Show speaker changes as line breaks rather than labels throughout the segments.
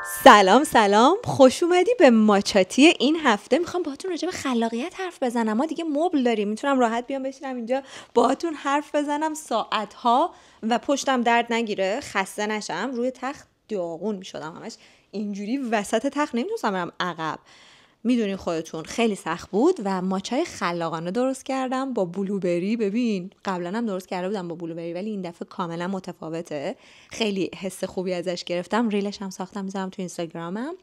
سلام خوش اومدی به ماچاتی. این هفته میخوام باهاتون راجع به خلاقیت حرف بزنم. ما دیگه مبل داریم، میتونم راحت بیام بشینم اینجا باهاتون حرف بزنم ساعتها و پشتم درد نگیره، خسته نشم. روی تخت داغون میشدم همش اینجوری وسط تخت، نمیتونستم برم عقب. میدونین خودتون خیلی سخت بود و ماچای خلاقانه درست کردم با بلوبری. ببین قبلا هم درست کرده بودم با بلوبری ولی این دفعه کاملا متفاوته. خیلی حس خوبی ازش گرفتم. ریلش هم ساختم میذارم تو اینستاگرامم.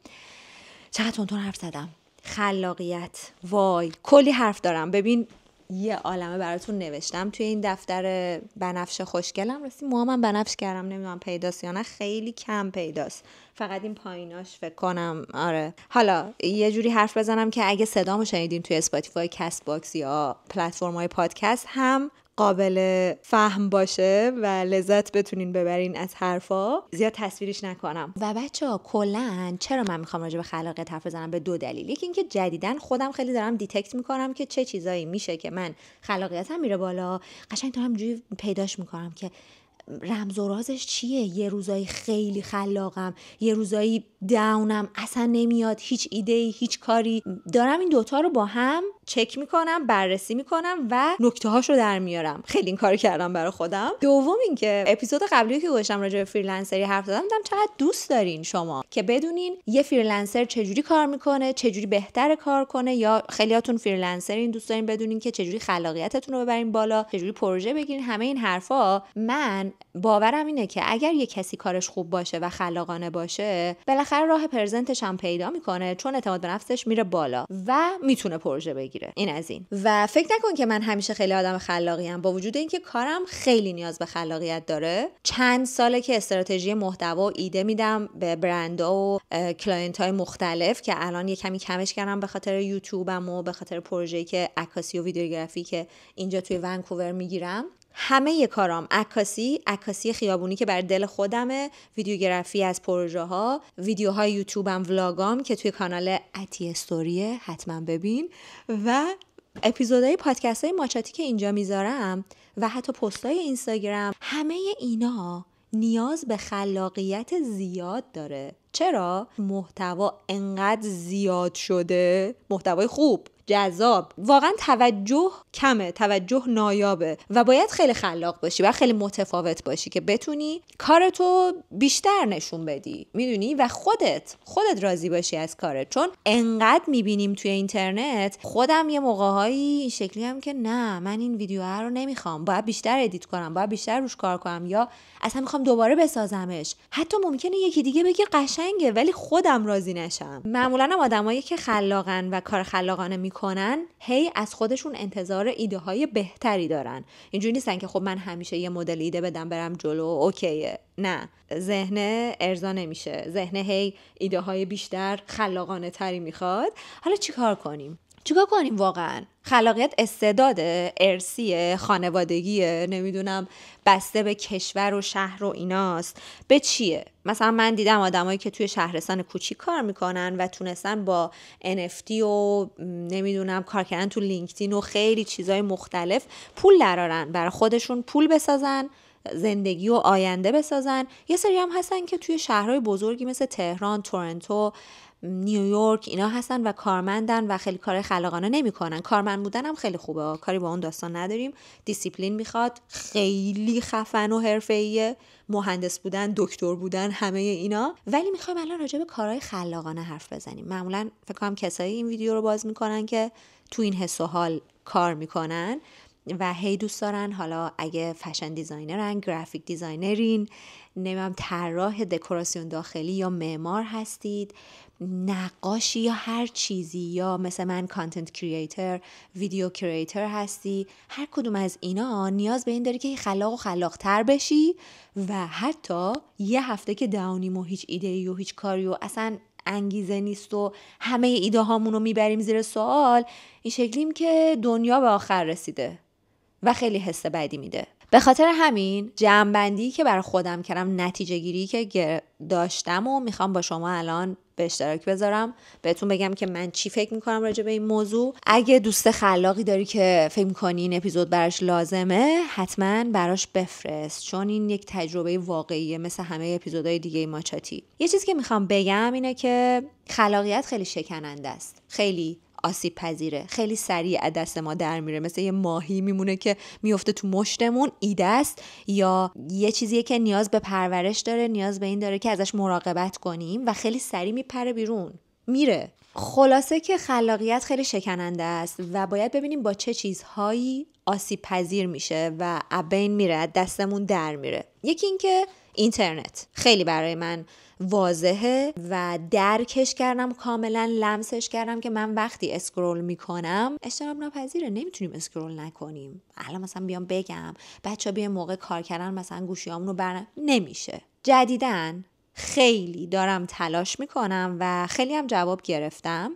چقدر تونتون حرف زدم. خلاقیت، وای کلی حرف دارم. ببین یه عالمه براتون نوشتم توی این دفتر بنفش خوشگلم. راستی موهام بنفش کردم، نمیدونم پیداست یا نه، خیلی کم پیداست، فقط این پاییناش فکر کنم. آره حالا یه جوری حرف بزنم که اگه صدامو شنیدین توی اسپاتیفای، کست باکس یا پلتفرم‌های پادکست هم قابل فهم باشه و لذت بتونین ببرین از حرفا، زیاد تصویرش نکنم. و بچه‌ها کلاً چرا من میخوام راجع به خلاقیت حرف بزنم؟ به دو دلیل. یکی اینکه جدیداً خودم خیلی دارم دیتکت میکنم که چه چیزایی میشه که من خلاقیتم میره بالا، قشنگ دارم اینجوری پیداش میکنم که رمز و رازش چیه. یه روزایی خیلی خلاقم، یه روزایی داونم، اصلا نمیاد هیچ ایده‌ای، هیچ کاری. دارم این دوتا رو با هم چک میکنم، بررسی میکنم و نکته هاشو در میارم. خیلی این کارو کردم برای خودم. دوم اینکه اپیزود قبلی که گذاشتم راجع به فریلنسری حرف زدم، دیدم چقدر دوست دارین شما که بدونین یه فریلنسر چجوری کار میکنه، چجوری بهتر کار کنه، یا خیلیاتون فریلنسرین دوست دارین بدونین که چجوری خلاقیتتون رو ببرین بالا، چجوری پروژه بگیرین. همه این حرفا من باورم اینه که اگر یه کسی کارش خوب باشه و خلاقانه باشه، بالاخره راه پرزنتش هم پیدا میکنه، چون اعتماد به نفسش میره بالا و میتونه پروژه بگیره. این از این. و فکر نکن که من همیشه خیلی آدم خلاقیم، با وجود اینکه کارم خیلی نیاز به خلاقیت داره. چند ساله که استراتژی محتوا و ایده میدم به برندها و کلاینت‌های مختلف که الان یه کمی کمش کردم به خاطر یوتیوبم و به خاطر پروژه‌ای که عکاسی و ویدیوگرافی که اینجا توی ونکوور میگیرم. همه ی کارام عکاسی خیابونی که بر دل خودمه، ویدیوگرافی از پروژه ها، ویدیوهای یوتیوبم، ولاگام که توی کانال اتی استوریه، حتما ببین، و اپیزودهای پادکست های ماچاتی که اینجا میذارم و حتی پستای اینستاگرام. همه اینا نیاز به خلاقیت زیاد داره. چرا؟ محتوا انقدر زیاد شده، محتوای خوب، جذاب، واقعا توجه کمه، توجه نایابه و باید خیلی خلاق باشی و خیلی متفاوت باشی که بتونی کارتو بیشتر نشون بدی، میدونی، و خودت راضی باشی از کارت. چون انقدر میبینیم توی اینترنت. خودم یه موقع‌هایی این شکلی هم که نه من این ویدیو رو نمیخوام، باید بیشتر ادیت کنم، باید بیشتر روش کار کنم، یا اصلا میخوام دوباره بسازمش. حتی ممکنه یکی دیگه بگه قشنگه ولی خودم راضی نشم. معمولا هم آدمایی که خلاقن و کار خلاقانه میکنن هی از خودشون انتظار ایده های بهتری دارن. اینجوری نیستن که خب من همیشه یه مدل ایده بدم برم جلو اوکیه. نه، ذهن ارضا نمیشه. ذهن هی ایده های بیشتر خلاقانه تری میخواد. حالا چیکار کنیم واقعا؟ خلاقیت استعداده، ارثیه، خانوادگیه، نمیدونم، بسته به کشور و شهر و ایناست، به چیه؟ مثلا من دیدم آدمایی که توی شهرستان کوچیک کار میکنن و تونستن با NFT و نمیدونم کار کردن تو لینکدین و خیلی چیزای مختلف پول درارن، برای خودشون پول بسازن، زندگی و آینده بسازن. یه سری هم هستن که توی شهرهای بزرگی مثل تهران، تورنتو، نیویورک اینا هستن و کارمندن و خیلی کار خلاقانه نمیکنن. کارمند بودن هم خیلی خوبه، کاری با اون داستان نداریم. دیسیپلین میخواد، خیلی خفن و حرفه‌ایه. مهندس بودن، دکتر بودن، همه اینا. ولی میخوایم الان راجع به کارهای خلاقانه حرف بزنیم. معمولا فکر کنم کسایی این ویدیو رو باز میکنن که تو این حس و حال کار میکنن و هی دوست دارن، حالا اگه فشن دیزاینرن، گرافیک دیزاینرین، نمیدونم طراح دکوراسیون داخلی یا معمار هستید، نقاشی یا هر چیزی، یا مثل من کانتنت کریئتور، ویدیو کریئتور هستی، هر کدوم از اینا نیاز به این داری که خلاق و خلاق‌تر بشی. و حتی یه هفته که داونیم و هیچ ایده‌ای و هیچ کاری و اصلا انگیزه نیست و همه ایده هامون رو میبریم زیر سوال، این شکلیم که دنیا به آخر رسیده و خیلی حس بدی میده. به خاطر همین جمع‌بندی که برای خودم کردم، نتیجه گیری که داشتم و میخوام با شما الان به اشتراک بذارم، بهتون بگم که من چی فکر میکنم راجع به این موضوع. اگه دوست خلاقی داری که فکر میکنی این اپیزود براش لازمه، حتما براش بفرست، چون این یک تجربه واقعیه مثل همه اپیزودهای دیگه ماچاتی. یه چیزی که میخوام بگم اینه که خلاقیت خیلی شکننده است، خیلی آسیب پذیره، خیلی سریع از دست ما در میره، مثل یه ماهی میمونه که میفته تو مشتمون. ایده است یا یه چیزیه که نیاز به پرورش داره، نیاز به این داره که ازش مراقبت کنیم و خیلی سریع میپره بیرون، میره. خلاصه که خلاقیت خیلی شکننده است و باید ببینیم با چه چیزهایی آسیب پذیر میشه و بین میره، از دستمون در میره. یکی این که اینترنت خیلی برای من واضحه و درکش کردم، کاملا لمسش کردم که من وقتی اسکرول میکنم اجتناب ناپذیره، نمیتونیم اسکرول نکنیم. الان مثلا بیام بگم بچه بیام موقع کار کردن مثلا گوشیامونو نمیشه. جدیدن خیلی دارم تلاش میکنم و خیلی هم جواب گرفتم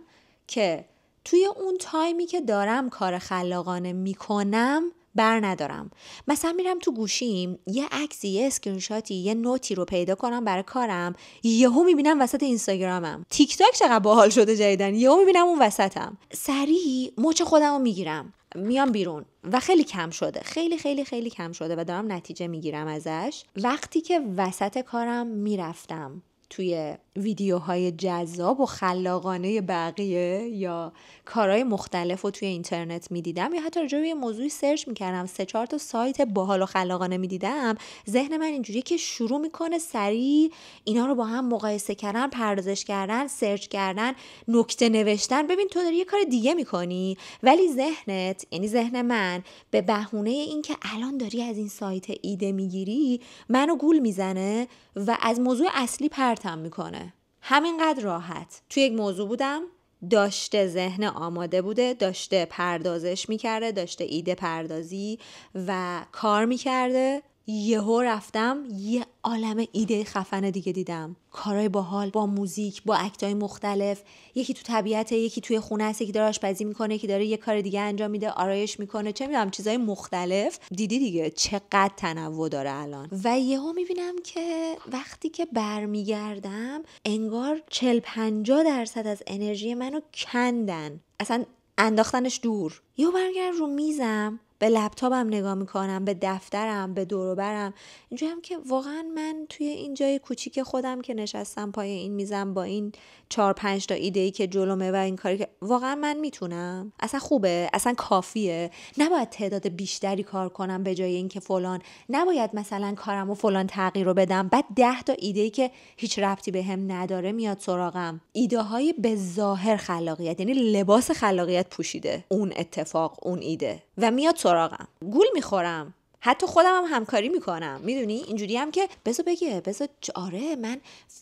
که توی اون تایمی که دارم کار خلاقانه میکنم بر ندارم. مثلا میرم تو گوشیم یه عکسی، یه اسکرین شاتی، یه نوتی رو پیدا کنم برای کارم، یهو میبینم وسط اینستاگرامم. تیک تاک چقدر باحال شده جدیدن، یهو میبینم اون وسطم، سریع مچ خودمو میگیرم، میام بیرون و خیلی کم شده، خیلی خیلی خیلی کم شده و دارم نتیجه میگیرم ازش. وقتی که وسط کارم میرفتم توی ویدیوهای جذاب و خلاقانه بقیه یا کارهای مختلف رو توی اینترنت میدیدم یا حتی راجع به یه موضوعی سرچ میکردم، 3-4 تا سایت باحال و خلاقانه میدیدم، ذهن من اینجوریه که شروع میکنه سریع اینا رو با هم مقایسه کردن، پردازش کردن، سرچ کردن، نکته نوشتن. ببین تو داری یه کار دیگه میکنی ولی ذهنت، یعنی ذهن من، به بهونه این که الان داری از این سایت ایده میگیری، منو گول میزنه و از موضوع اصلی پرتم میکنه. همینقدر راحت توی یک موضوع بودم، داشته ذهن آماده بوده، داشته پردازش میکرده، داشته ایده پردازی و کار میکرده، یهو رفتم یه عالمه ایده خفن دیگه دیدم، کارهای باحال با موزیک، با اکتای مختلف، یکی تو طبیعت، یکی توی خونه است، یکی داره آشپزی میکنه، یکی داره یه کار دیگه انجام میده، آرایش میکنه، چه میدونم چیزای مختلف. دیدی دیگه چقدر تنوع داره الان. و یهو میبینم که وقتی که برمیگردم انگار 40-50% از انرژی منو کندن، اصلا انداختنش دور. یهو برمیگردم رو میزم، به لپتاپم نگاه میکنم، به دفترم، به دور و برم، اینجوری هم که واقعا من توی این جای کوچیک خودم که نشستم پای این میزم با این 4-5 تا ایده‌ای که جلومه و این کاری که واقعا من میتونم، اصلا خوبه، اصلا کافیه، نباید تعداد بیشتری کار کنم به جای اینکه فلان، نباید مثلا کارمو فلان تغییر رو بدم، بعد 10 تا ایده‌ای که هیچ ربطی بهم نداره میاد سراغم. ایده های به ظاهر خلاقیت، یعنی لباس خلاقیت پوشیده اون اتفاق، اون ایده، و میاد سراغم، گول میخورم، حتی خودم هم همکاری میکنم. میدونی اینجوری هم که بذار بگه، بذار آره من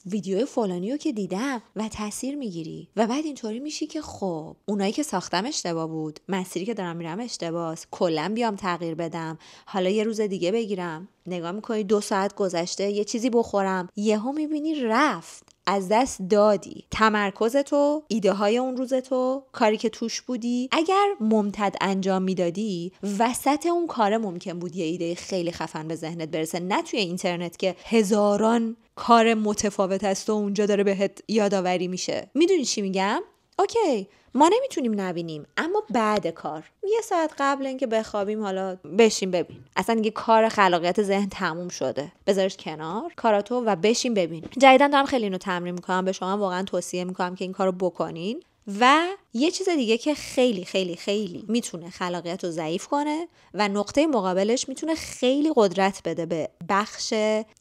ویدیو فلانیو که دیدم و تاثیر میگیری و بعد اینطوری میشی که خب اونایی که ساختم اشتباه بود، مسیری که دارم میرم اشتباهه، کلا بیام تغییر بدم، حالا یه روز دیگه بگیرم. نگاه میکنی 2 ساعت گذشته، یه چیزی بخورم، یهو میبینی رفت، از دست دادی تمرکزتو، ایده های اون روزتو، کاری که توش بودی. اگر ممتد انجام میدادی، وسط اون کار ممکن بود یه ایده خیلی خفن به ذهنت برسه، نه توی اینترنت که هزاران کار متفاوت است و اونجا داره بهت یادآوری میشه. میدونی چی میگم؟ اوکی، ما نمیتونیم نبینیم، اما بعد کار 1 ساعت قبل اینکه بخوابیم حالا بشین ببین، اصلا دیگه کار خلاقیت ذهن تموم شده، بذارش کنار کاراتو و بشین ببین. جدیدن دارم خیلی اینو تمرین میکنم، به شما واقعا توصیه میکنم که این کارو بکنین. و یه چیز دیگه که خیلی خیلی خیلی میتونه خلاقیت رو ضعیف کنه و نقطه مقابلش میتونه خیلی قدرت بده به بخش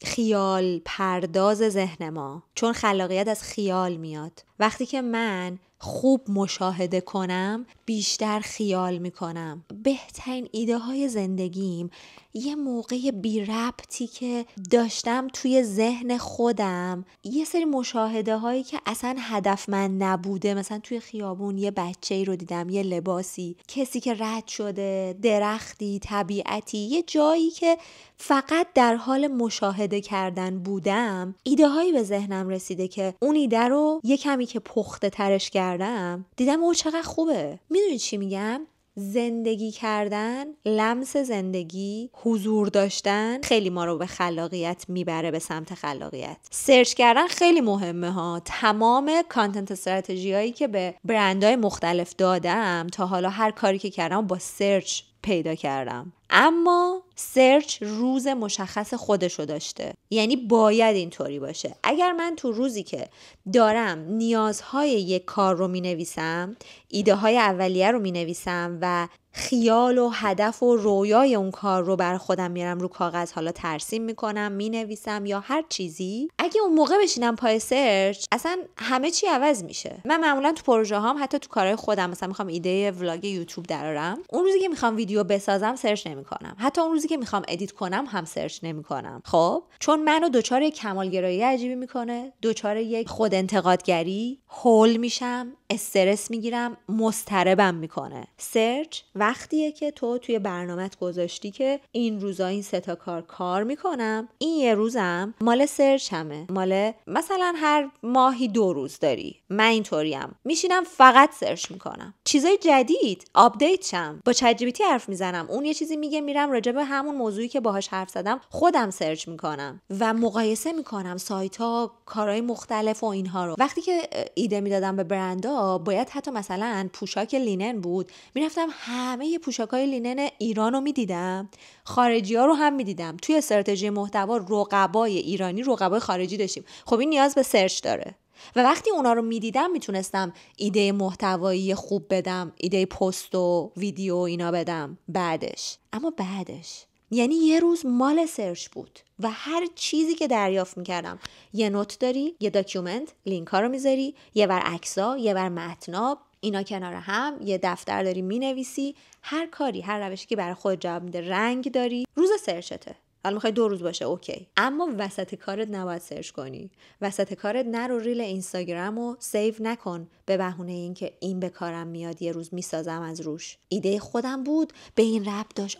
خیال پرداز ذهن ما، چون خلاقیت از خیال میاد. وقتی که من خوب مشاهده کنم، بیشتر خیال میکنم. بهترین ایده های زندگیم یه موقع بی ربطی که داشتم توی ذهن خودم، یه سری مشاهده هایی که اصلا هدفمند نبوده، مثلا توی خیابون یه بچه‌ای رو دیدم، یه لباسی، کسی که رد شده، درختی، طبیعتی، یه جایی که فقط در حال مشاهده کردن بودم، ایده هایی به ذهنم رسیده که اون ایده رو یه کمی که پخته ترش کردم، دیدم اوه چقدر خوبه. میدونی چی میگم؟ زندگی کردن، لمس زندگی، حضور داشتن خیلی ما رو به خلاقیت میبره، به سمت خلاقیت. سرچ کردن خیلی مهمه ها. تمام کانتنت استراتژی هایی که به برندهای مختلف دادم تا حالا هر کاری که کردم با سرچ پیدا کردم. اما سرچ روز مشخص خودشو داشته، یعنی باید اینطوری باشه. اگر من تو روزی که دارم نیازهای یک کار رو می نویسم، ایده های اولیه رو می نویسم و خیال و هدف و رویای اون کار رو بر خودم میارم رو کاغذ، حالا ترسیم میکنم، مینویسم یا هر چیزی، اگه اون موقع بشینم پای سرچ اصلا همه چی عوض میشه. من معمولا تو پروژه هام، حتی تو کارهای خودم، مثلا میخوام ایده ولاگ یوتیوب درارم، اون روزی که میخوام ویدیو بسازم سرچ نمیکنم، حتی اون روزی که میخوام ادیت کنم هم سرچ نمیکنم. خب چون منو دوچار یک کمالگرایی عجیبی میکنه، دوچار یک خود انتقادگری، هول میشم، استرس میگیرم، مضطربم میکنه. سرچ وقتیه که تو توی برنامه‌ت گذاشتی که این روزا این 3 تا کار میکنم، این یه روزم مال سرچ همه، مال مثلا هر ماهی 2 روز داری. من اینطوریم، میشینم فقط سرچ میکنم، چیزای جدید آپدیت شم، با چت جی پی تی حرف میزنم، اون یه چیزی میگه، میرم راجع به همون موضوعی که باهاش حرف زدم خودم سرچ میکنم و مقایسه میکنم سایت‌ها، کارهای مختلف و اینها رو. وقتی که ایده میدادم به برندها، باید حتی مثلا پوشاک لینن بود، میرفتم همه پوشاکای لینن ایران رو میدیدم، خارجی ها رو هم میدیدم. توی استراتژی محتوا رقبای ایرانی، رقبای خارجی داشتیم. خب این نیاز به سرچ داره و وقتی اونا رو میدیدم میتونستم ایده محتوایی خوب بدم، ایده پست و ویدیو اینا بدم بعدش. اما بعدش یعنی یه روز مال سرچ بود و هر چیزی که دریافت میکردم، یه نوت داری، یه داکیومنت، لینک ها رو میذاری، یه بر عکس‌ها، یه بر متن‌ها، اینا کنار هم، یه دفتر داری مینویسی، هر کاری، هر روشی که برای خود جواب میده، رنگ داری، روز سرچته. حالا میخوای 2 روز باشه اوکی، اما وسط کارت نباید سرچ کنی. وسط کارت نرو ریل اینستاگرام رو سیو نکن به بهونه اینکه این به کارم میاد، یه روز میسازم از روش، ایده خودم بود، به این ربط داشت،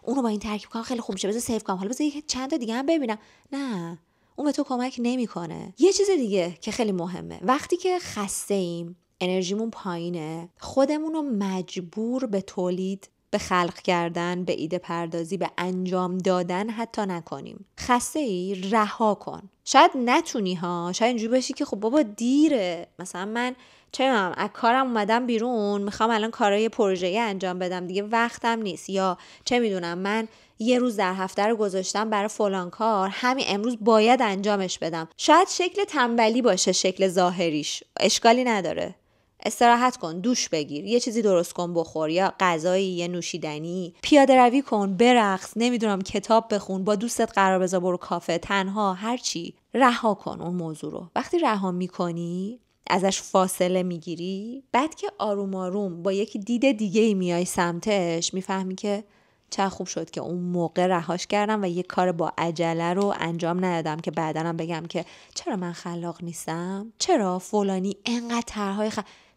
اونو با این ترکیب کنم خیلی خوب میشه، بذار سیو کنم، حالا بذار چند تا دیگه هم ببینم. نه، اون به تو کمک نمیکنه. یه چیز دیگه که خیلی مهمه، وقتی که خسته ایم، انرژیمون پایینه، خودمون رو مجبور به تولید، به خلق کردن، به ایده پردازی، به انجام دادن حتی نکنیم. خسته ای؟ رها کن. شاید نتونی ها، شاید اینجوری باشی که خب بابا دیره، مثلا من چه میدونم از کارم اومدم بیرون، میخوام الان کارای پروژه‌ای انجام بدم، دیگه وقتم نیست، یا چه میدونم من یه روز در هفته رو گذاشتم برای فلان کار، همین امروز باید انجامش بدم. شاید شکل تنبلی باشه، شکل ظاهریش، اشکالی نداره. استراحت کن، دوش بگیر، یه چیزی درست کن بخور، یا غذایی، یه نوشیدنی، پیاده روی کن، برقص، نمیدونم کتاب بخون، با دوستت قرار بذار برو کافه، تنها، هر چی. رها کن اون موضوع رو. وقتی رها میکنی، ازش فاصله میگیری، بعد که آروم آروم با یک دید دیگه میای سمتش، میفهمی که چه خوب شد که اون موقع رهاش کردم و یه کار با عجله رو انجام ندادم که بعداً بگم که چرا من خلاق نیستم، چرا فلانی انقدر طرحهای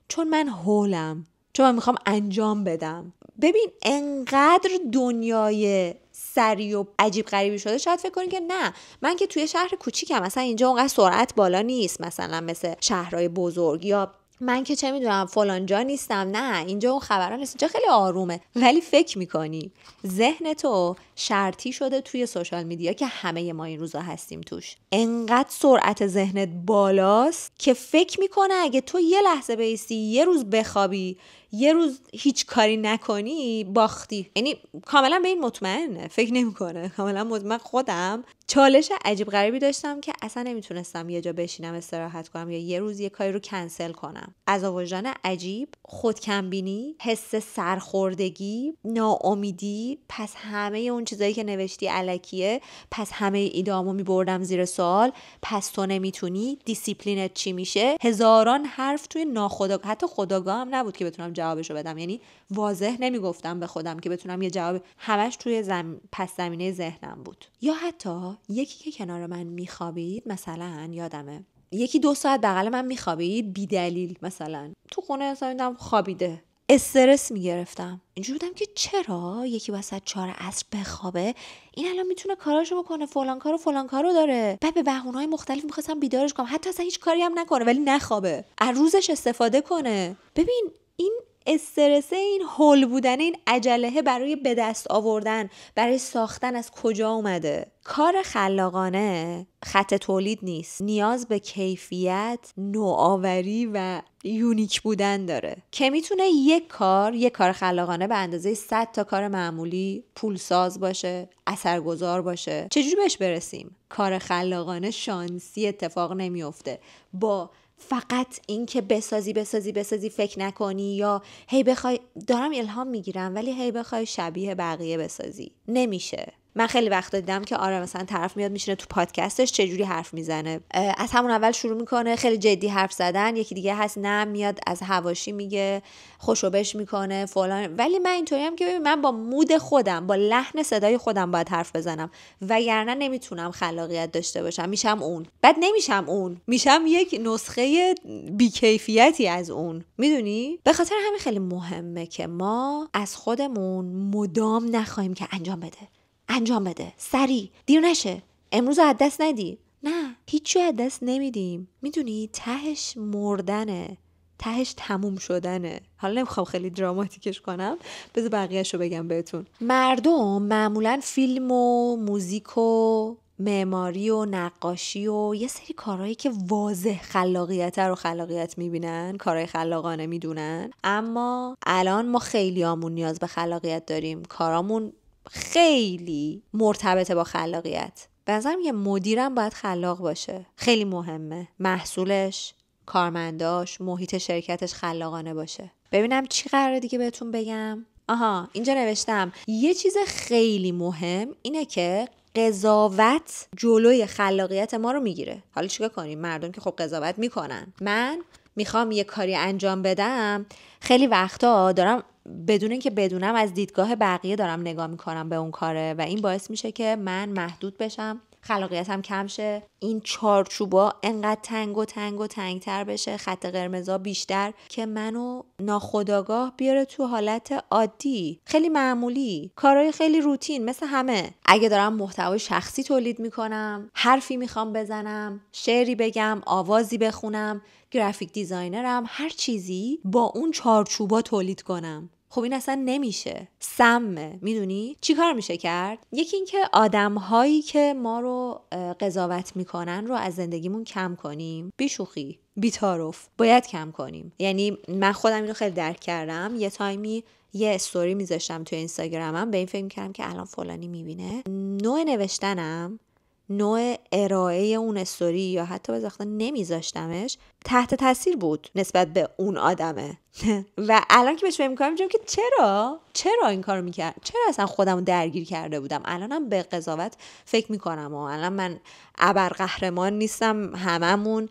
چون من هولم، چون من میخوام انجام بدم. ببین انقدر دنیای سریع و عجیب غریبی شده، شاید فکر کنی که نه، من که توی شهر کوچیکم، مثلا اینجا اونقدر سرعت بالا نیست مثلا مثل شهرهای بزرگ، یا من که چه میدونم فلان جا نیستم، نه اینجا اون خبران نیست، اینجا خیلی آرومه. ولی فکر میکنی ذهن تو شرطی شده توی سوشال میدیا که همه ما این روزا هستیم توش، انقدر سرعت ذهنت بالاست که فکر میکنه اگه تو یه لحظه بایستی، یه روز بخوابی، یه روز هیچ کاری نکنی، باختی. یعنی کاملا به این مطمئنه، فکر نمیکنه، کاملا مطمئن. خودم چالش عجیب غریبی داشتم که اصلا نمیتونستم یه جا بشینم استراحت کنم یا یه روز یه کاری رو کنسل کنم. عذاب وجدان عجیب، خودکمبینی، حس سرخوردگی، ناامیدی، پس همه اون چیزایی که نوشتی الکیه، پس همه ایده‌امو میبردم زیر سوال، پس تو نمیتونی، دیسیپلینت چی میشه، هزاران حرف توی ناخودآگاه، حتی خودآگاه هم نبود که بتونم جوابشو بدم، یعنی واضح نمیگفتم به خودم که بتونم یه جواب، همش توی پس زمینه ذهنم بود. یا حتی یکی که کنار من میخوابید، مثلا یادمه 1-2 ساعت بغل من میخوابید بی دلیل، مثلا تو خونه اصلا خوابیده، استرس میگرفتم. اینجوری بودم که چرا یکی وسط 4 عصر بخوابه، این الان میتونه کاراشو بکنه، فلان کارو فلان کارو داره. بعد به بهونه‌های مختلف میخواستم بیدارش کنم، حتی اصلا هیچ کاری هم نکنه ولی نخوابه، از روزش استفاده کنه. ببین این استرس این هول بودن، این عجله برای به دست آوردن، برای ساختن از کجا اومده؟ کار خلاقانه خط تولید نیست، نیاز به کیفیت، نوآوری و یونیک بودن داره که میتونه یک کار خلاقانه به اندازه 100 تا کار معمولی پولساز باشه، اثرگذار باشه. چجوری بهش برسیم؟ کار خلاقانه شانسی اتفاق نمیفته. با فقط این که بسازی فکر نکنی یا هی بخوای، دارم الهام میگیرم ولی هی بخوای شبیه بقیه بسازی، نمیشه. من خیلی وقت دیدم که آره مثلا طرف میاد میشینه تو پادکستش چجوری حرف میزنه، از همون اول شروع میکنه خیلی جدی حرف زدن، یکی دیگه هست نه میاد از حواشی میگه خوشوبش میکنه فلان. ولی من اینطوریم که من با مود خودم، با لحن صدای خودم باید حرف بزنم، وگرنه نمیتونم خلاقیت داشته باشم. میشم اون، بعد نمیشم اون، میشم یک نسخه بیکیفیتی از اون. میدونی؟ به خاطر همین خیلی مهمه که ما از خودمون مدام نخواهیم که انجام بده سریع، دیر نشه، امروز از دست ندی. نه، هیچی از دست نمیدیم. میدونی تهش مردنه، تهش تموم شدنه. حالا نمیخوام خیلی دراماتیکش کنم، بذار بقیه‌شو بگم بهتون. مردم معمولا فیلم و موزیک و معماری و نقاشی و یه سری کارهایی که واضح خلاقیت رو خلاقیت میبینن، کارهای خلاقانه میدونن. اما الان ما خیلیامون نیاز به خلاقیت داریم، کارامون خیلی مرتبطه با خلاقیت. به نظرم یه مدیرم باید خلاق باشه، خیلی مهمه محصولش، کارمنداش، محیط شرکتش خلاقانه باشه. ببینم چی قراره دیگه بهتون بگم. اینجا نوشتم یه چیز خیلی مهم اینه که قضاوت جلوی خلاقیت ما رو میگیره. حالا چیکار کنیم؟ مردم که خب قضاوت میکنن. من میخوام یه کاری انجام بدم، خیلی وقتا دارم بدون اینکه بدونم از دیدگاه بقیه دارم نگاه میکنم به اون کاره و این باعث میشه که من محدود بشم، خلاقیتم کم شه، این چارچوبا انقدر تنگتر بشه، خط قرمزا بیشتر که منو ناخودآگاه بیاره تو حالت عادی، خیلی معمولی، کارهای خیلی روتین مثل همه. اگه دارم محتوای شخصی تولید میکنم، حرفی میخوام بزنم، شعری بگم، آوازی بخونم، گرافیک دیزاینرم، هر چیزی با اون چارچوبا تولید کنم، خب این اصلا نمیشه، سمه. میدونی چی کار میشه کرد؟ یکی این که آدم‌هایی که ما رو قضاوت میکنن رو از زندگیمون کم کنیم، بیشوخی بی‌تعارف باید کم کنیم. یعنی من خودم اینو خیلی درک کردم. یه تایمی یه استوری میذاشتم تو اینستاگرامم، به این فکر میکردم که الان فلانی میبینه، نوع نوشتنم، نوع ارائه اون استوری یا حتی به وقتا نمیذاشتمش تحت تاثیر بود نسبت به اون آدمه. و الان که بهش فکر می‌کنم میگم که چرا این کارو میکرد، چرا اصلا خودمو درگیر کرده بودم. الانم به قضاوت فکر میکنم و الان من ابرقهرمان نیستم، هممون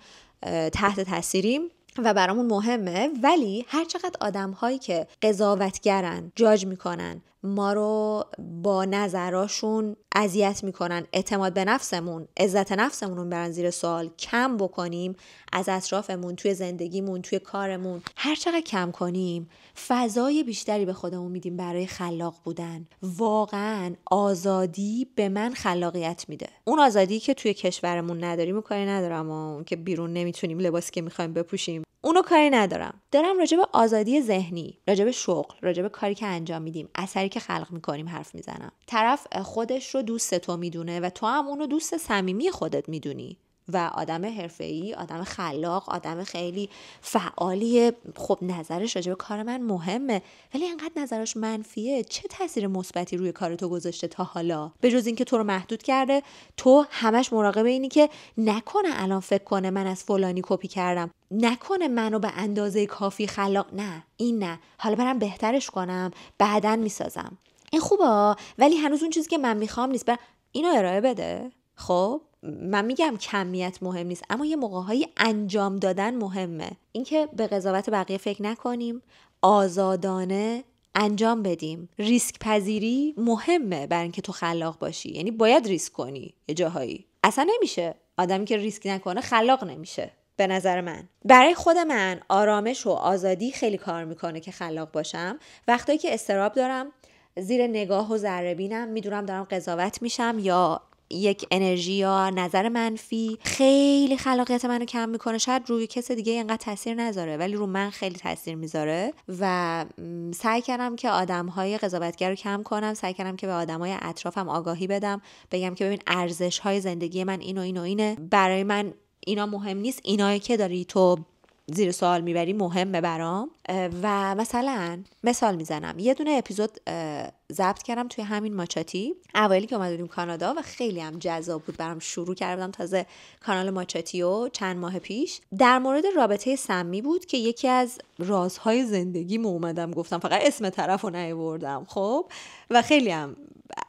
تحت تاثیریم و برامون مهمه. ولی هر چقدر آدم هایی که قضاوتگرن، جاج میکنن، ما رو با نظراشون اذیت میکنن، اعتماد به نفسمون، عزت نفسمون رو برن زیر سوال، کم بکنیم از اطرافمون، توی زندگیمون، توی کارمون، هر چقدر کم کنیم فضای بیشتری به خودمون میدیم برای خلاق بودن. واقعا آزادی به من خلاقیت میده. اون آزادی که توی کشورمون نداریم و کاری ندارم، اون که بیرون نمیتونیم لباسی که میخوایم بپوشیم اونو کاری ندارم. دارم راجع به آزادی ذهنی، راجع به شغل، راجع به کاری که انجام میدیم، اثری که خلق میکنیم حرف میزنم. طرف خودش رو دوست تو میدونه و تو هم اونو دوست صمیمی خودت میدونی و آدم حرفه‌ای، آدم خلاق، آدم خیلی فعالیه. خب نظرش راجع به کار من مهمه، ولی انقدر نظرش منفیه، چه تاثیر مثبتی روی کار تو گذاشته تا حالا؟ به جز اینکه تو رو محدود کرده، تو همش مراقب اینی که نکنه الان فکر کنه من از فلانی کپی کردم، نکنه منو به اندازه کافی خلاق، نه، حالا برم بهترش کنم، بعدن میسازم. این خوبه ولی هنوز اون چیزی که من میخوام نیست، برم اینو ارائه بده. خب من میگم کمیت مهم نیست، اما یه موقع‌هایی انجام دادن مهمه. اینکه به قضاوت بقیه فکر نکنیم، آزادانه انجام بدیم. ریسک پذیری مهمه برای اینکه تو خلاق باشی، یعنی باید ریسک کنی یه جاهایی. اصلا نمیشه آدمی که ریسک نکنه خلاق نمیشه. به نظر من برای خود من آرامش و آزادی خیلی کار میکنه که خلاق باشم. وقتایی که استراب دارم، زیر نگاه و ذره بینم، میدونم دارم قضاوت میشم یا یک انرژی یا نظر منفی خیلی خلاقیت منو کم میکنه. شاید روی کس دیگه اینقدر تاثیر نذاره ولی رو من خیلی تاثیر میذاره و سعی کردم که آدم‌های قضاوتگر رو کم کنم. سعی کردم که به آدم‌های اطرافم آگاهی بدم، بگم که ببین ارزش‌های زندگی من این و این و اینه، برای من اینا مهم نیست، اینایی که داری تو زیر سوال میبری مهمه برام. و مثلا مثال میزنم، یه دونه اپیزود ضبط کردم توی همین ماچاتی اوایلی که اومدیم کانادا و خیلی هم جذاب بود برام. شروع کردم تازه کانال ماچاتیو چند ماه پیش، در مورد رابطه سمی بود که یکی از رازهای زندگیمو اومدم گفتم، فقط اسم طرفو نیاوردم. خب و خیلی هم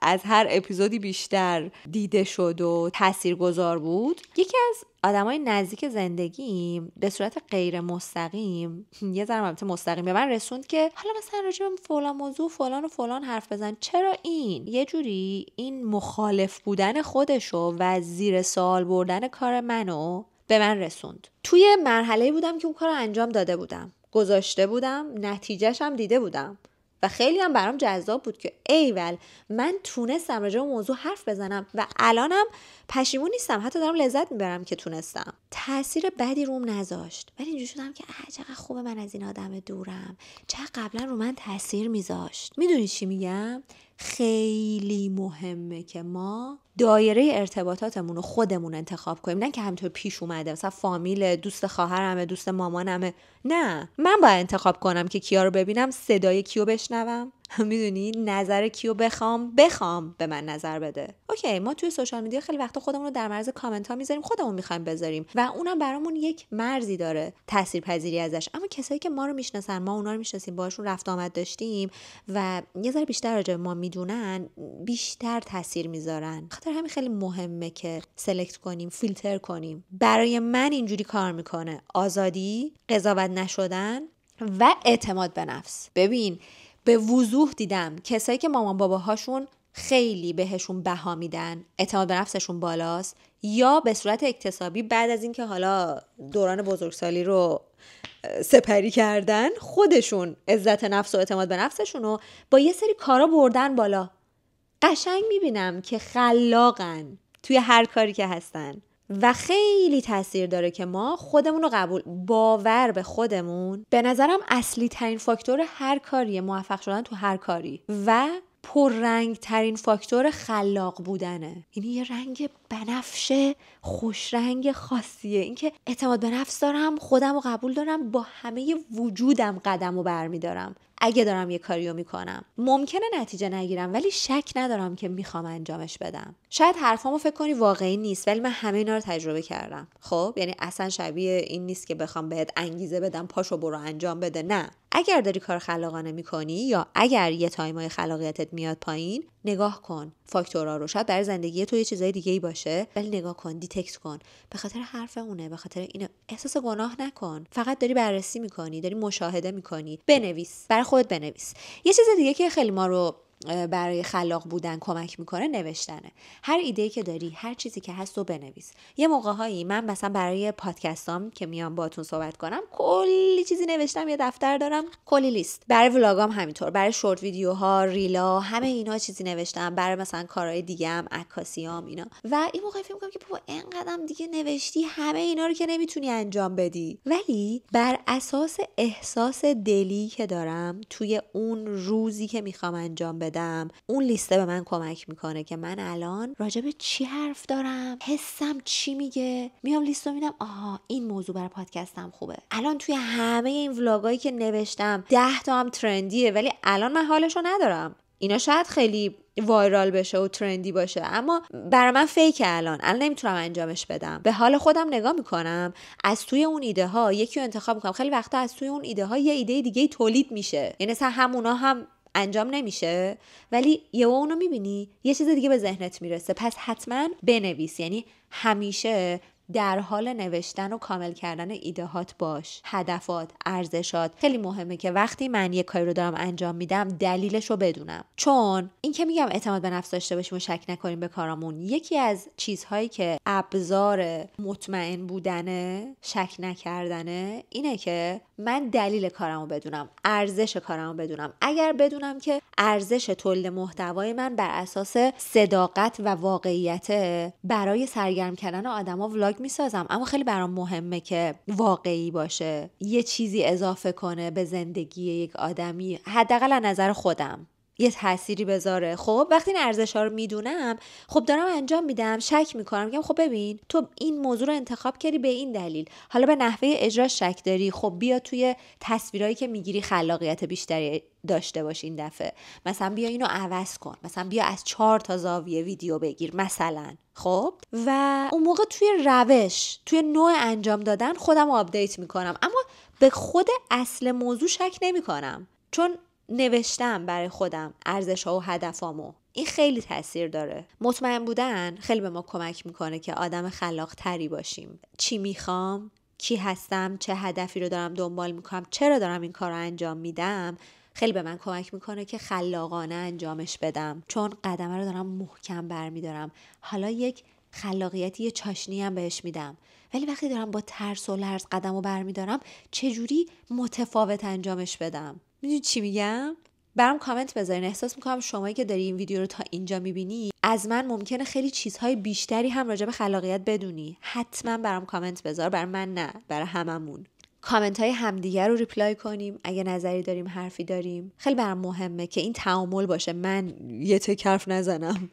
از هر اپیزودی بیشتر دیده شد و تاثیرگذار بود. یکی از آدمای نزدیک زندگیم به صورت غیر مستقیم، یه ذره البته مستقیم، به من رسوند که حالا مثلا راجع به فلان موضوع فلان و فلان حرف بزن. چرا این یه جوری این مخالف بودن خودشو و زیر سوال بردن کار منو به من رسوند. توی مرحله بودم که اون کارو انجام داده بودم، گذاشته بودم، نتیجه‌ش هم دیده بودم و خیلی هم برام جذاب بود که ایول من تونستم راجع به موضوع حرف بزنم و الانم پشیمون نیستم، حتی دارم لذت میبرم که تونستم. تاثیر بدی روم نذاشت ولی اینجوری شدم که چقدر خوبه من از این آدم دورم، چقدر قبلا رو من تاثیر میذاشت. میدونی چی میگم؟ خیلی مهمه که ما دایره ارتباطاتمون رو خودمون انتخاب کنیم، نه که همینطور پیش اومده مثلا فامیل، دوست خواهرمه، دوست مامانمه. نه، من باید انتخاب کنم که کیا رو ببینم، صدای کیو بشنوم، میدونی، نظر کیو بخوام به من نظر بده. اوکی، ما توی سوشال میدیا خیلی وقتا خودمون رو در معرض کامنت ها میذاریم، خودمون میخوایم بذاریم و اونم برامون یک مرزی داره تاثیرپذیری ازش. اما کسایی که ما رو میشناسن، ما اونا رو میشناسیم، باهاشون رفت آمد داشتیم و یه ذره بیشتر راجع به ما میدونن، بیشتر تاثیر میذارن. خاطر همین خیلی مهمه که سلکت کنیم، فیلتر کنیم. برای من اینجوری کار میکنه آزادی، قضاوت نشدن و اعتماد به نفس. ببین به وضوح دیدم کسایی که مامان باباهاشون خیلی بهشون بها میدن، اعتماد به نفسشون بالاست، یا به صورت اکتسابی بعد از اینکه حالا دوران بزرگسالی رو سپری کردن، خودشون عزت نفس و اعتماد به نفسشون رو با یه سری کارا بردن بالا. قشنگ میبینم که خلاقن توی هر کاری که هستن و خیلی تاثیر داره که ما خودمون رو باور به خودمون به نظرم اصلی ترین فاکتور هر کاریه، موفق شدن تو هر کاری و پررنگ ترین فاکتور خلاق بودنه. یعنی یه رنگ بنفشه خوش رنگ خاصیه، اینکه اعتماد به نفس دارم، خودم رو قبول دارم، با همه وجودم قدم رو برمیدارم. اگه دارم یه کاریو میکنم ممکنه نتیجه نگیرم ولی شک ندارم که میخوام انجامش بدم. شاید حرفامو فکر کنی واقعی نیست ولی من همه اینا رو تجربه کردم. خب یعنی اصلا شبیه این نیست که بخوام بهت انگیزه بدم پاشو برو انجام بده. نه، اگر داری کار خلاقانه میکنی یا اگر یه تایمای خلاقیتت میاد پایین، نگاه کن فاکتورها رو. شاید برای زندگی تو یه چیزای دیگه‌ای باشه ولی نگاه کن، دیتکت کن. به خاطر حرف اونه، به خاطر اینو احساس گناه نکن. فقط داری بررسی میکنی، داری مشاهده میکنی. بنویس، برای خودت بنویس. یه چیز دیگه که خیلی ما رو برای خلاق بودن کمک میکنه نوشتنه. هر ایده‌ای که داری، هر چیزی که هست رو بنویس. یه موقع‌هایی من مثلا برای پادکستام که میام باهاتون صحبت کنم کلی چیزی نوشتم، یه دفتر دارم کلی لیست. برای ولاگام همینطور، برای شورت ویدیوها، ریلا، همه اینا چیزی نوشتم. برای مثلا کارهای دیگه‌ام، عکاسیام، اینا. و این موقع فکر می‌کنم که بابا اینقدرم دیگه نوشتی، همه اینا رو که نمیتونی انجام بدی. ولی بر اساس احساس دلی که دارم توی اون روزی که میخوام انجام بدم، اون لیسته به من کمک میکنه که من الان راجع به چی حرف دارم، حسم چی میگه. میام لیستو میبینم آها این موضوع برای پادکستم خوبه. الان توی همه این ولاگایی که نوشتم 10 تا هم ترندیه ولی الان من حالشو ندارم. اینا شاید خیلی وایرال بشه و ترندی باشه اما برای من فیکه. الان نمیتونم انجامش بدم. به حال خودم نگاه میکنم، از توی اون ایده ها یکی رو انتخاب میکنم. خیلی وقتا از توی اون ایده ها یه ایده دیگه تولید میشه، یعنی مثلا همونا هم انجام نمیشه ولی یه اونو میبینی یه چیز دیگه به ذهنت میرسه. پس حتما بنویس. یعنی همیشه در حال نوشتن و کامل کردن ایده‌هات باش، هدفات، ارزشات. خیلی مهمه که وقتی من یه کاری رو دارم انجام میدم دلیلش رو بدونم، چون این که میگم اعتماد به نفس داشته باشیم و شک نکنیم به کارامون، یکی از چیزهایی که ابزار مطمئن بودنه، شک نکردنه، اینه که من دلیل کارمو بدونم، ارزش کارمو بدونم. اگر بدونم که ارزش تولید محتوای من بر اساس صداقت و واقعیت، برای سرگرم کردن آدما ولاگ میسازم، اما خیلی برام مهمه که واقعی باشه، یه چیزی اضافه کنه به زندگی یک آدمی، حداقل از نظر خودم یه تأثیری بذاره. خب وقتی این ارزش‌ها رو میدونم، خب دارم انجام میدم، شک میکنم، میگم خب ببین تو این موضوع رو انتخاب کردی به این دلیل، حالا به نحوه اجرا شک داری، خب بیا توی تصویرایی که میگیری خلاقیت بیشتری داشته باش این دفعه، مثلا بیا اینو عوض کن، مثلا بیا از 4 تا زاویه ویدیو بگیر مثلا. خب و اون موقع توی روش، توی نوع انجام دادن خودم رو آپدیت میکنم، اما به خود اصل موضوع شک نمیکنم، چون نوشتم برای خودم ارزش‌ها و هدفامو. این خیلی تاثیر داره. مطمئن بودن خیلی به ما کمک میکنه که آدم خلاق تری باشیم. چی میخوام، کی هستم، چه هدفی رو دارم دنبال میکنم، چرا دارم این کار رو انجام میدم، خیلی به من کمک میکنه که خلاقانه انجامش بدم، چون قدمه رو دارم محکم برمیدارم. حالا یک خلاقیتی، یه چاشنی هم بهش میدم، ولی وقتی دارم با ترس و لرز قدمو برمیدارم چجوری متفاوت انجامش بدم. میدونی چی میگم؟ برام کامنت بذارین. احساس میکنم شمایی که داری این ویدیو رو تا اینجا میبینی از من ممکنه خیلی چیزهای بیشتری هم راجع به خلاقیت بدونی. حتما برام کامنت بذار، برای من نه، برای هممون. کامنت های همدیگر رو ریپلای کنیم، اگه نظری داریم، حرفی داریم. خیلی برام مهمه که این تعامل باشه، من یه تک حرف نزنم.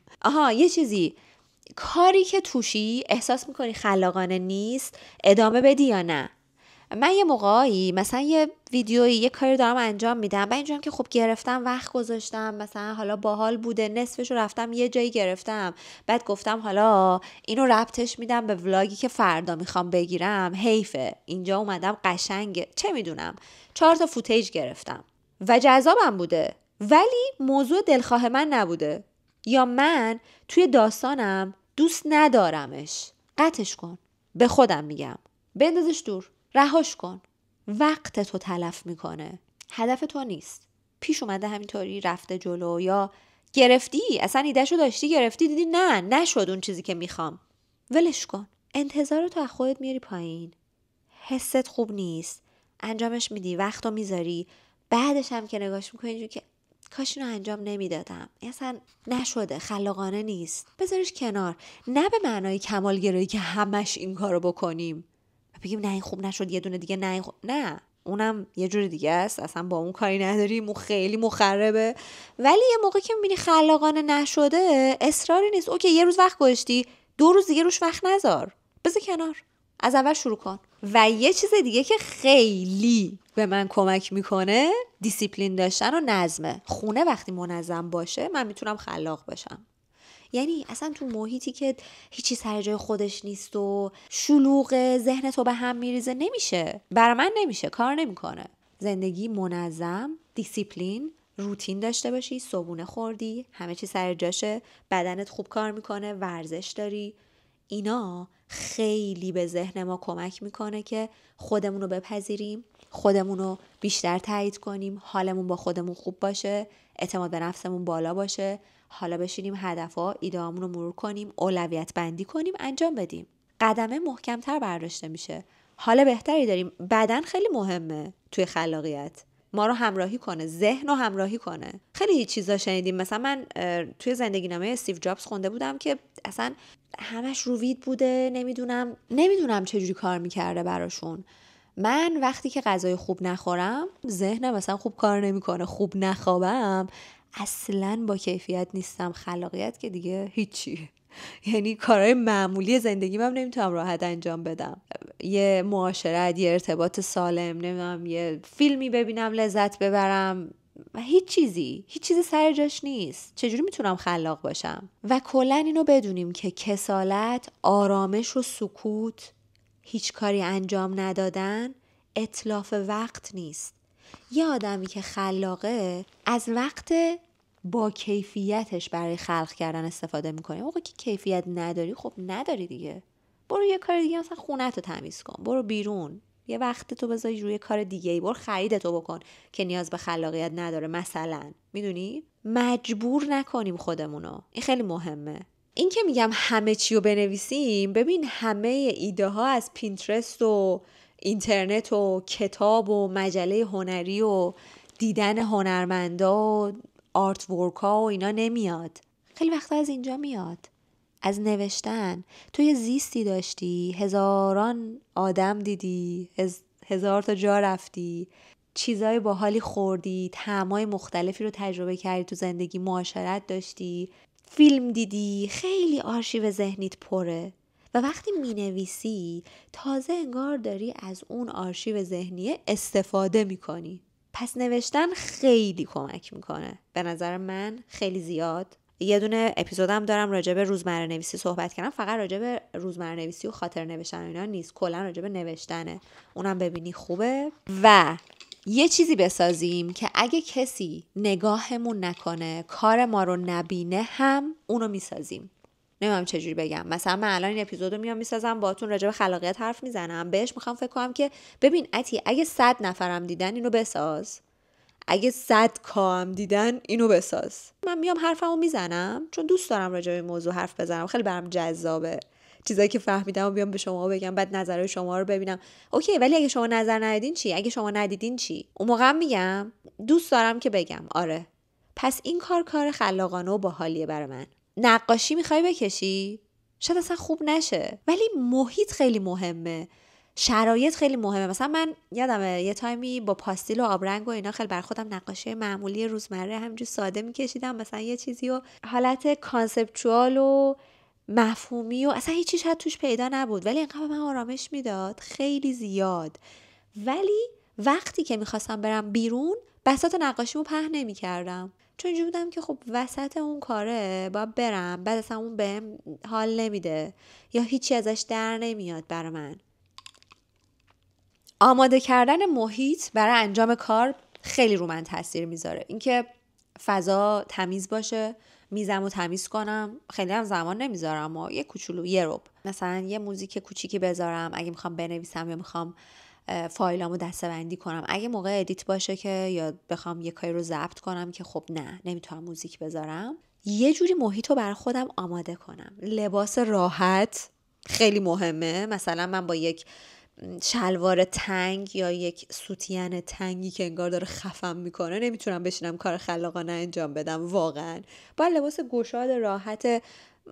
یه چیزی، کاری که توشی احساس میکنی خلاقانه نیست، ادامه بدی یا نه؟ من یه موقعی مثلا یه ویدیویی، یه کاری دارم انجام میدم، بعد اینجوریام که خب گرفتم، وقت گذاشتم، مثلا حالا باحال بوده، نصفشو رفتم یه جایی گرفتم، بعد گفتم حالا اینو ربطش میدم به ولاگی که فردا میخوام بگیرم، حیفه اینجا اومدم قشنگه، چه میدونم 4 تا فوتیج گرفتم و جذابم بوده، ولی موضوع دلخواه من نبوده، یا من توی داستانم دوست ندارمش. قطعش کن. به خودم میگم بندازش دور، رهاش کن. وقت تو تلف میکنه، هدف تو نیست. پیش اومده همینطوری رفته جلو، یا گرفتی، اصلا ایدهشو داشتی گرفتی، دیدی نه نشد اون چیزی که میخوام، ولش کن. انتظار تو از خودت میاری پایین، حست خوب نیست، انجامش میدی، وقتو میذاری، بعدش هم که نگاش میکنی اینجوری که کاش اینو انجام نمیدادم، اصلا نشده، خلاقانه نیست، بذارش کنار. نه به معنای کمالگرایی که همش این کارو بکنیم، بگیم نه این خوب نشد، یه دونه دیگه، نه این خوب، نه اونم یه جور دیگه است، اصلا با اون کاری نداریم، اون خیلی مخربه. ولی یه موقع که میبینی خلاقانه نشده، اصراری نیست. اوکی یه روز وقت گذاشتی، 2 روز دیگه روش وقت نذار، بذار کنار، از اول شروع کن. و یه چیز دیگه که خیلی به من کمک میکنه دیسیپلین داشتن و نظمه. خونه وقتی منظم باشه من میتونم خلاق باشم. یعنی اصلا تو محیطی که هیچی سر جای خودش نیست و شلوغ، ذهن تو به هم میریزه، نمیشه. برای من نمیشه، کار نمیکنه. زندگی منظم، دیسیپلین، روتین داشته باشی، صبحونه خوردی، همه چی سر جاشه، بدنت خوب کار میکنه، ورزش داری، اینا خیلی به ذهن ما کمک میکنه که خودمون رو بپذیریم، خودمون رو بیشتر تایید کنیم، حالمون با خودمون خوب باشه، اعتماد به نفسمون بالا باشه. حالا بشینیم هدفها، ایده‌هامون رو مرور کنیم، اولویت بندی کنیم، انجام بدیم. قدمه محکم‌تر برداشته میشه. حال بهتری داریم. بدن خیلی مهمه توی خلاقیت. ما رو همراهی کنه، ذهن رو همراهی کنه. خیلی چیزا شنیدیم. مثلا من توی زندگی نامه استیو جابز خونده بودم که اصلا همش روید بوده، نمیدونم چجوری کار میکرده براشون. من وقتی که غذای خوب نخورم، ذهنم مثلا خوب کار نمیکنه، خوب نخوابم، اصلاً با کیفیت نیستم. خلاقیت که دیگه هیچی. یعنی کارهای معمولی زندگیم هم نمیتونم راحت انجام بدم. یه معاشرت، یه ارتباط سالم، نمیدونم یه فیلمی ببینم لذت ببرم، هیچ چیزی سر جاش نیست. چجوری میتونم خلاق باشم؟ و کلاً اینو بدونیم که کسالت، آرامش و سکوت، هیچ کاری انجام ندادن، اتلاف وقت نیست. یه آدمی که خلاقه از وقت با کیفیتش برای خلق کردن استفاده میکنه. موقعی که کیفیت نداری، خب نداری دیگه، برو یه کار دیگه، مثلا خونه‌تو تمیز کن، برو بیرون، یه وقت تو بذاری روی کار دیگه ای، برو خریدتو بکن که نیاز به خلاقیت نداره مثلا. میدونی؟ مجبور نکنیم خودمونو. این خیلی مهمه. این که میگم همه چی رو بنویسیم، ببین همه ایده ها از پینترست و اینترنت و کتاب و مجله هنری و دیدن هنرمندا و آرت ورک ها و اینا نمیاد. خیلی وقتا از اینجا میاد، از نوشتن. تو یه زیستی داشتی، هزاران آدم دیدی، هزار تا جا رفتی، چیزای باحالی خوردی، طعمای مختلفی رو تجربه کردی تو زندگی، معاشرت داشتی، فیلم دیدی، خیلی آرشیو ذهنیت پره و وقتی مینویسی تازه انگار داری از اون آرشیو ذهنی استفاده میکنی. پس نوشتن خیلی کمک میکنه به نظر من، خیلی زیاد. یه دونه اپیزودم دارم راجع به روزمره نویسی صحبت کردم، فقط راجع به روزمره نویسی و خاطر نوشتن و اینا نیست، کلا راجع به نوشتنه. اونم ببینی خوبه. و یه چیزی بسازیم که اگه کسی نگاهمون نکنه، کار ما رو نبینه، هم اونو میسازیم. نمیدونم چجوری بگم. مثلا من الان این اپیزودو میام میسازم، باهاتون راجع به خلاقیت حرف میزنم، بهش میخوام فکر کنم که ببین عطی اگه 100 نفرم دیدن اینو بساز، اگه 100 کام دیدن اینو بساز. من میام حرفمو میزنم چون دوست دارم راجع به این موضوع حرف بزنم، خیلی برام جذابه چیزایی که فهمیدم و بیام به شما بگم، بعد نظرهای شما رو ببینم. اوکی، ولی اگه شما نظر ندیدین چی؟ اگه شما ندیدین چی؟ اون موقع میگم دوست دارم که بگم آره پس این کار خلاقانه و باحالیه برای من. نقاشی میخوای بکشی؟ شاید اصلا خوب نشه، ولی محیط خیلی مهمه، شرایط خیلی مهمه. مثلا من یادمه یه تایمی با پاستیل و آبرنگ و اینا خیلی بر خودم نقاشی معمولی روزمره همینجوری ساده میکشیدم، مثلا یه چیزی و حالت کانسپچوال و مفهومی و اصلا هیچی شاید توش پیدا نبود، ولی اینقدر من آرامش میداد، خیلی زیاد. ولی وقتی که میخواستم برم بیرون بساط نقاشیمو پهن نمیکردم، چون اینجوری بودم که خب وسط اون کاره باید برم، بعد اصلا اون بهم حال نمیده یا هیچی ازش در نمیاد برای من. آماده کردن محیط برای انجام کار خیلی رو من تاثیر میذاره. اینکه فضا تمیز باشه، میزمو تمیز کنم، خیلی هم زمان نمیذارم و یه کوچولو یه ربع مثلا یه موزیک کوچیکی بذارم اگه میخوام بنویسم یا میخوام فایلامو دسته‌بندی کنم، اگه موقع ادیت باشه که یا بخوام یه کاری رو ضبط کنم که خب نه نمیتونم موزیک بذارم، یه جوری محیط رو برای خودم آماده کنم. لباس راحت خیلی مهمه. مثلا من با یک شلوار تنگ یا یک سوتین تنگی که انگار داره خفم میکنه نمیتونم بشینم کار خلاقانه انجام بدم. واقعا با لباس گشاد راحت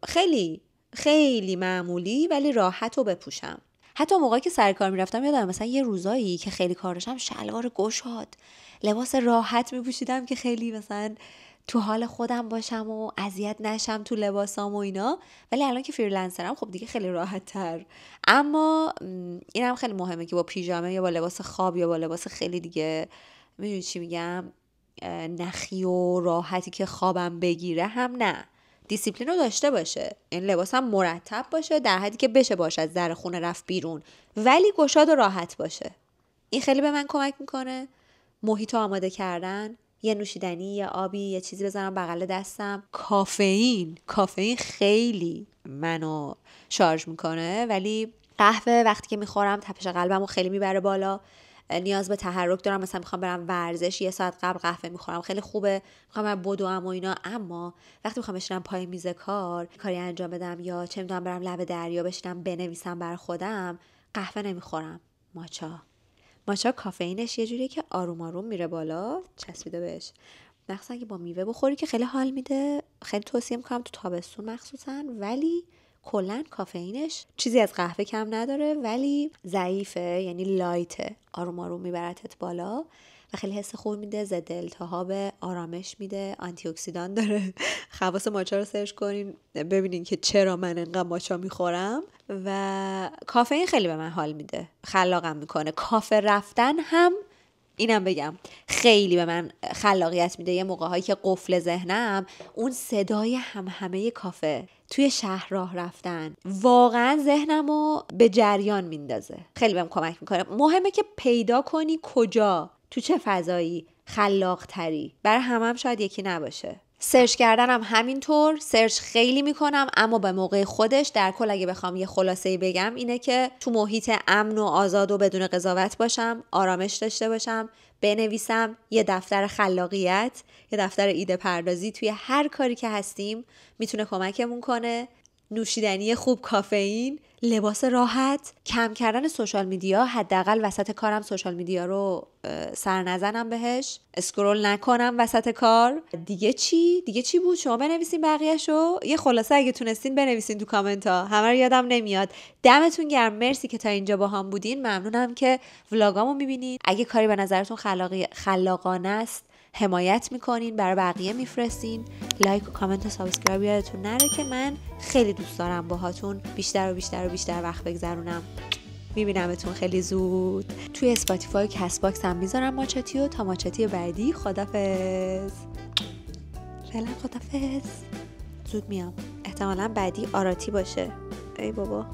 خیلی خیلی معمولی ولی راحت رو بپوشم. حتی موقعی که سر کار میرفتم یادم مثلا یه روزایی که خیلی کار داشتم شلوار گشاد لباس راحت میپوشیدم که خیلی مثلا تو حال خودم باشم و اذیت نشم تو لباسام و اینا. ولی الان که فریلنسرم خب دیگه خیلی راحت تر. اما اینم خیلی مهمه که با پیژامه یا با لباس خواب یا با لباس خیلی دیگه میدونی چی میگم نخی و راحتی که خوابم بگیره هم نه، دیسیپلین رو داشته باشه، این لباس هم مرتب باشه در حدی که بشه باشه از در خونه رفت بیرون، ولی گشاد و راحت باشه. این خیلی به من کمک میکنه. محیط آماده کردن، یه نوشیدنی، یه آبی، یه چیزی بزنم بغل دستم. کافئین خیلی منو شارژ میکنه، ولی قهوه وقتی که میخورم تپش قلبمو خیلی میبره بالا، نیاز به تحرک دارم، مثلا میخوام برم ورزش یه ساعت قبل قهوه میخورم خیلی خوبه، میخوام برم بدوم و اینا. اما وقتی میخوام بشینم پای میز کاری انجام بدم یا چه میدونم برم لب دریا بشینم بنویسم بر خودم، قهوه نمیخورم. ماچا کافئینش یه جوریه که آروم آروم میره بالا، چسبیده بهش. مخصوصا که با میوه بخوری که خیلی حال میده، خیلی توصیه میکنم تو تابستون مخصوصا. ولی کلا کافئینش چیزی از قهوه کم نداره ولی ضعیفه، یعنی لایته، آروم آروم میبرتت بالا و خیلی حس خوب میده، ضد التهاب، آرامش میده، آنتی اکسیدان داره. خواص ماچا رو سرچ کنین ببینین که چرا من انقدر ماچا میخورم. و کافئین خیلی به من حال میده، خلاقم میکنه. کافه رفتن هم اینم بگم خیلی به من خلاقیت میده. یه موقع‌هایی که قفل ذهنم، اون صدای همه کافه توی شهر راه رفتن واقعا ذهنمو به جریان میندازه، خیلی بهم کمک میکنه. مهمه که پیدا کنی کجا تو چه فضایی خلاق تری. برای همم شاید یکی نباشه، سرچ کردنم همینطور، سرچ خیلی میکنم، اما به موقع خودش. در کل اگه بخوام یه خلاصه‌ای بگم اینه که تو محیط امن و آزاد و بدون قضاوت باشم، آرامش داشته باشم، بنویسم، یه دفتر خلاقیت، یه دفتر ایده پردازی توی هر کاری که هستیم میتونه کمکمون کنه. نوشیدنی خوب، کافئین، لباس راحت، کم کردن سوشال میدیا، حداقل وسط کارم سوشال میدیا رو سر نزنم بهش، اسکرول نکنم وسط کار. دیگه چی بود؟ شما بنویسین بقیه‌شو. یه خلاصه اگه تونستین بنویسین تو کامنت ها، همه رو یادم نمیاد. دمتون گرم، مرسی که تا اینجا با هم بودین. ممنونم که ولاگامو میبینین. اگه کاری به نظرتون خلاقانه است حمایت میکنین، برای بقیه میفرستین. لایک و کامنت و سابسکرایب یادتون نره که من خیلی دوست دارم باهاتون بیشتر وقت بگذرونم. میبینمتون خیلی زود توی اسپاتیفای و کست باکس هم میذارم ماچتیو. تا ماچتی بعدی، خدافظ. فعلا خدافظ. زود میام، احتمالاً بعدی آراتی باشه. ای بابا.